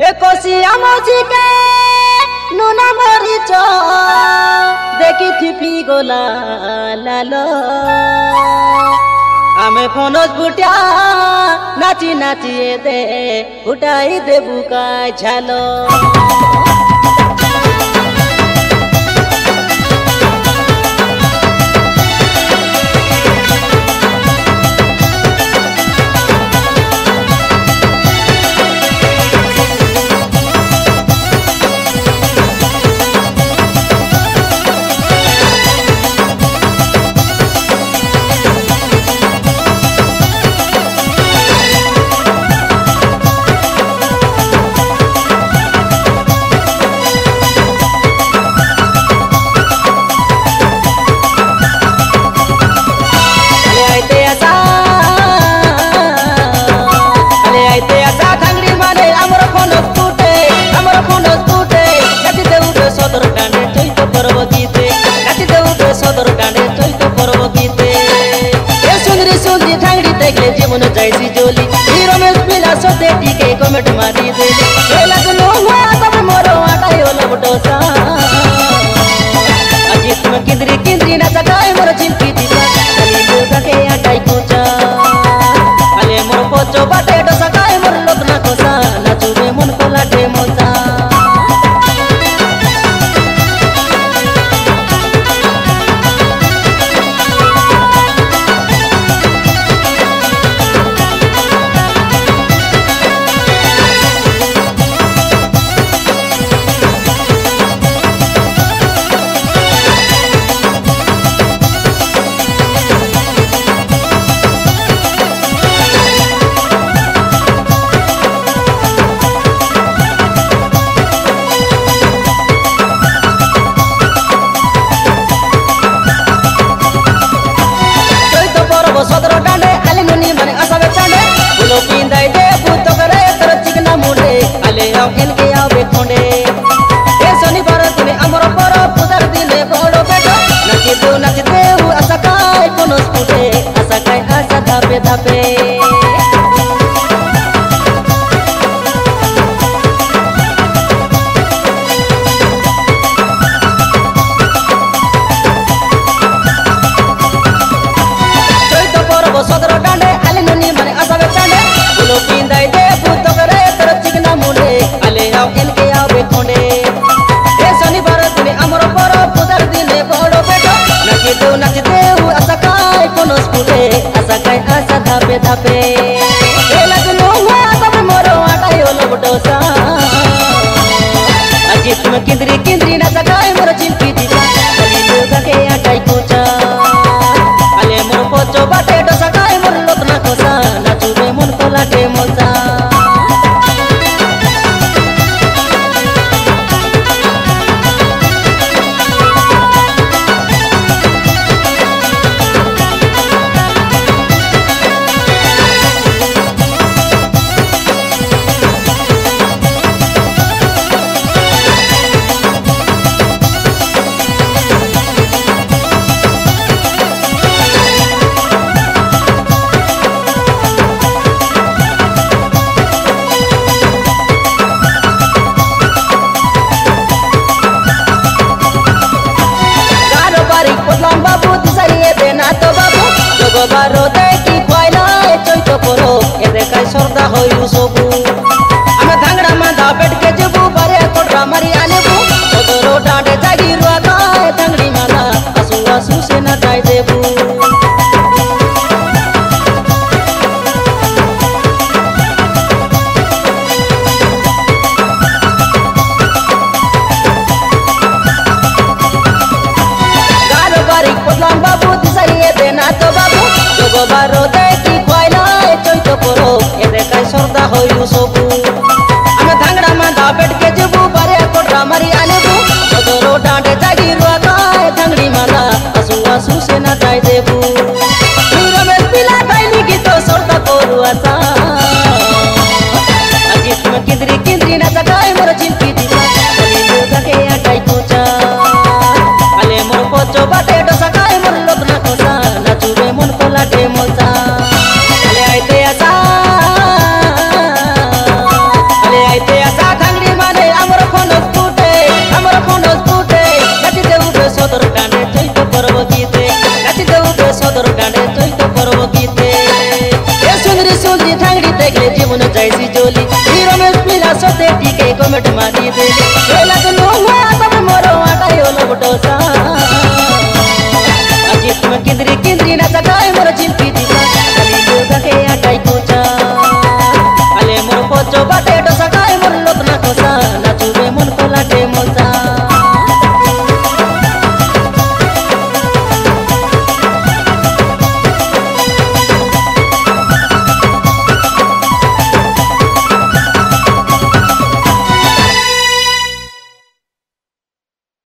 एकसिया मौजी नुना मरीच देखी थिपी गोला लालो आमे फनस बुटिया नाची नाची दे उठाई दे बुका झालो जीवन जाइसी जोली हीरो में पिला सोते टीके कमेंट मारी दे एला तो हुआ तब मोरो आटाई ओला बटोसा अजीत में किंद्री किंद्री ना सकाए मोर चिंकी दीपा चली दुर्गा के आटाई कोचा अले मोर पोचो बाटे तो सकाए मोर लोकना कोसा नाचुबे मन को लाटे मोसा सदर डांडे आले मुनी माने आसावे चांडे फुलो पिंदाई दे भूत करे तर चिकना मुंडे आले आव इनके आवे खोंडे ए शनिवार दिने अमर पर पूजार दिने बड़ो बेटो नाची दे आशा काय कोनो स्पुटे आशा काय आशा धापे धापे सदर डांडे आले मुनी माने आसावे चांडे फुलो पिंदाई दे भूत करे तर चिकना मुंडे आले आव इनके आवे खोंडे ए शनिवार दिने अमर पर पूजार दिने बड़ो बेटो नाची दे आशा काय कोनो स्पुटे आशा काय आशा धापे धापे एला तो हुआ तब मोरो आटाई ओला बटोसा अजीत में किंद्री किंद्री ना सकाए मोर चिंकी दीपा चली दुर्गा के आटाई कोचा आले मोर पोचो बाटे तो सकाए मोर लोकना कोसा नाचुबे मन को लाटे मोसा बाबू दिसाइए देना तो बाबू जगो बारो दे की कोइला चोइतो परो ए देखाय सरदा होयु सबू आमे धांगड़ा मांदा बैठ के जबू बारे कोडरा मारी आनेबू सदरो डांडे जागी रुआ गाय धांगड़ी मांदा आसू आसू से ना जाय देबू बाबू दिसाइए देना तो बाबू जगो बारो दे की कोइला चोइतो परो ए देखाय सरदा होयु सबू आमे धांगड़ा मांदा बैठ के जबू बारे कोडरा मारी आनेबू सदरो डांडे जागी रुआ गाय धांगड़ी मांदा आसू आसू से ना जाय देबू हीरो में पिला गाइनी गीतो सरदा कोरु आसा अजीत में किंद्री किंद्री ना सकाए मोर चिंकी दीपा चली दुर्गा के आटाई कोचा आले मोर पोचो बाटे तो सकाए मोर लोकना कोसा नाचुबे मन को लाटे मोसा आले आइते आसा जाइसी जोली हीरो में पिला सोते टीके कमेंट मारी दे बोला तो नो हुआ तब मोरो आटा यो लबटोसा अजीत में किंद्री किंद्री ना सकाए मोर चिंपी